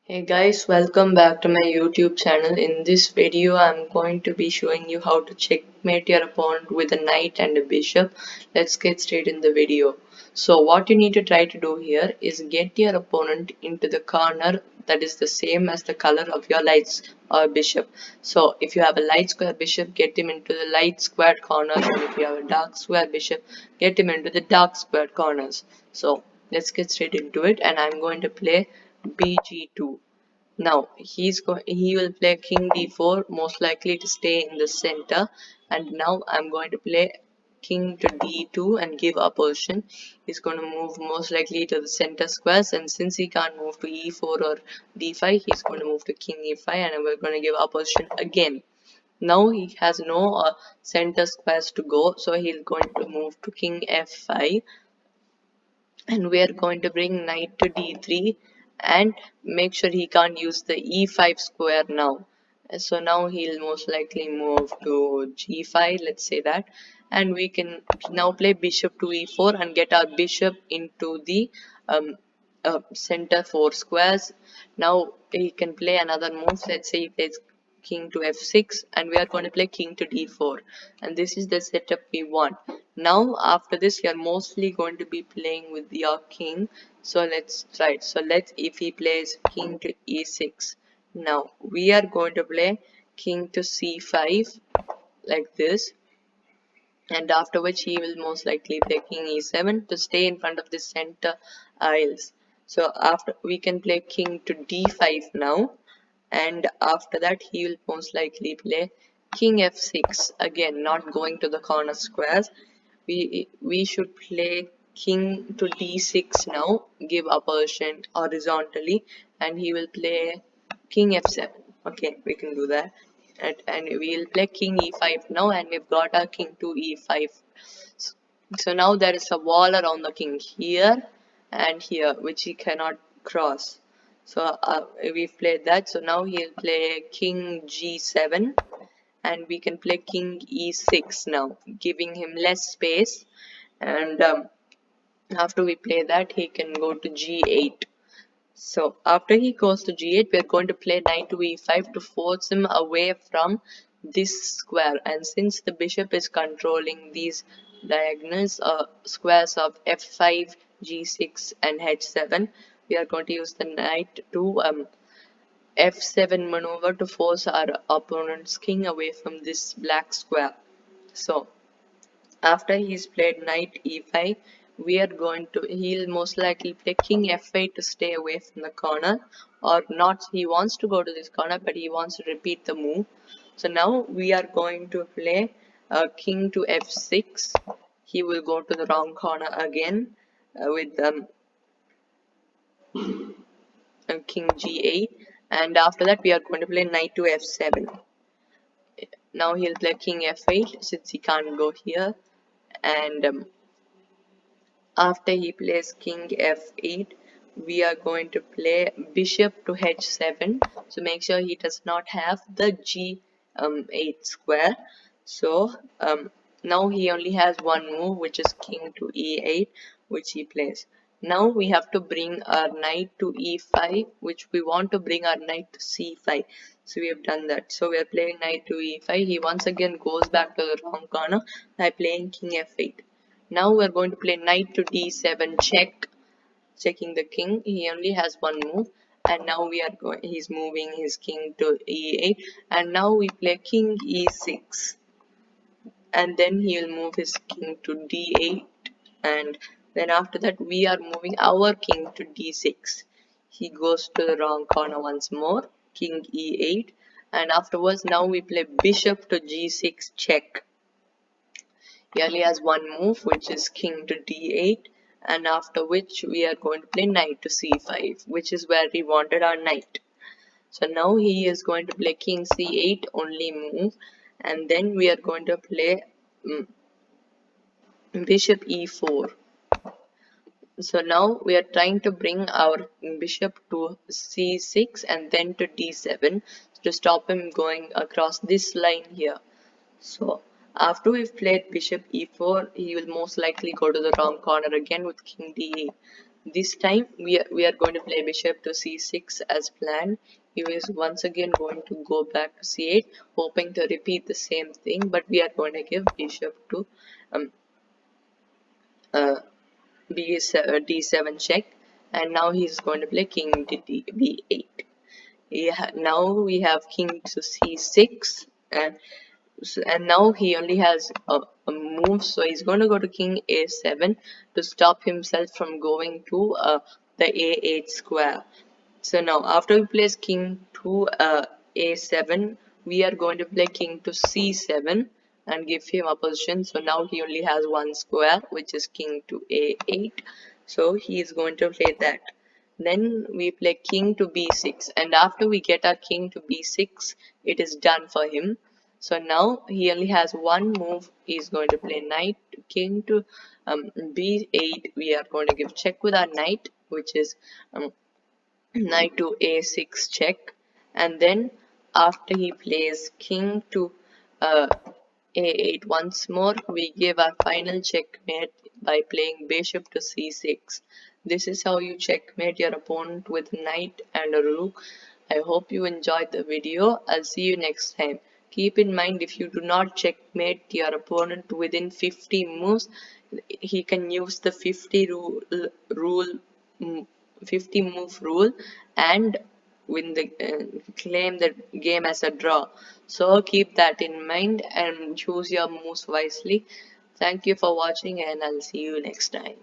Hey guys, welcome back to my YouTube channel. In this video, I'm going to be showing you how to checkmate your opponent with a knight and a bishop. Let's get straight in the video. So what you need to try to do here is get your opponent into the corner that is the same as the color of your light or bishop. So if you have a light square bishop, get him into the light squared corners, and if you have a dark square bishop, get him into the dark squared corners. So let's get straight into it, and I'm going to play bg2. Now he will play king d4, most likely to stay in the center. And now I'm going to play king to d2 and give opposition. He's going to move most likely to the center squares, and since he can't move to e4 or d5, he's going to move to king e5, and we're going to give opposition again. Now he has no center squares to go, so he's going to move to king f5, and we are going to bring knight to d3 and make sure he can't use the e5 square now. So now he'll most likely move to g5, let's say that, and we can now play bishop to e4 and get our bishop into the um, center four squares. Now he can play another move. Let's say he plays king to f6, and we are going to play king to d4, and this is the setup we want. Now after this, you're mostly going to be playing with your king. So let's try it. So let's, if he plays king to e6, now we are going to play king to c5 like this, and after which he will most likely play king e7 to stay in front of the center aisles. So after, we can play king to d5 now, and after that he will most likely play king f6, again not going to the corner squares. We should play king to d6 now, give opposition horizontally, and he will play king f7. Okay, we can do that. And we'll play king e5 now, and we've got our king to e5. So now there is a wall around the king here and here, which he cannot cross. So we've played that. So now he'll play king g7, and we can play king e6 now, giving him less space. And after we play that, he can go to g8. So after he goes to g8, we are going to play knight to e5 to force him away from this square. And since the bishop is controlling these diagonals, squares of f5, g6, and h7, we are going to use the knight to f7 maneuver to force our opponent's king away from this black square. So after he's played knight e5, we are going to, he'll most likely play king f8 to stay away from the corner, or not. He wants to go to this corner, but he wants to repeat the move. So now we are going to play king to f6. He will go to the wrong corner again with king g8, and after that we are going to play knight to f7. Now he'll play king f8 since he can't go here, and after he plays king f8, we are going to play bishop to h7. So make sure he does not have the g8 square. So now he only has one move, which is king to e8, which he plays. Now we have to bring our knight to e5, which we want to bring our knight to c5. So we have done that. So we are playing knight to e5. He once again goes back to the wrong corner by playing king f8. Now we're going to play knight to d7 check, checking the king. He only has one move, and now we are going. He's moving his king to e8, and now we play king e6, and then he will move his king to d8, and then after that we are moving our king to d6. He goes to the wrong corner once more, king e8, and afterwards now we play bishop to g6 check. He only has one move, which is king to d8, and after which we are going to play knight to c5, which is where we wanted our knight. So now he is going to play king c8 only move, and then we are going to play bishop e4. So now we are trying to bring our bishop to c6 and then to d7 to stop him going across this line here. So after we've played bishop e4, he will most likely go to the wrong corner again with king d8. This time we are going to play bishop to c6 as planned. He is once again going to go back to c8, hoping to repeat the same thing, but we are going to give bishop to um, uh, d7 check, and now he's going to play king to b8. Yeah, now we have king to c6, and now he only has a move, so he's going to go to king a7 to stop himself from going to the a8 square. So now after we place king to a7, we are going to play king to c7 and give him opposition. So now he only has one square, which is king to a8. So he is going to play that. Then we play king to b6, and after we get our king to b6, it is done for him. So now he only has one move. He's going to play knight to king to b8. We are going to give check with our knight, which is knight to a6 check, and then after he plays king to uh, a8 once more, we give our final checkmate by playing bishop to c6. This is how you checkmate your opponent with knight and a rook. I hope you enjoyed the video. I'll see you next time. Keep in mind, if you do not checkmate your opponent within 50 moves, he can use the 50 mm, 50 move rule and win the claim the game as a draw. So keep that in mind and choose your moves wisely. Thank you for watching, and I'll see you next time.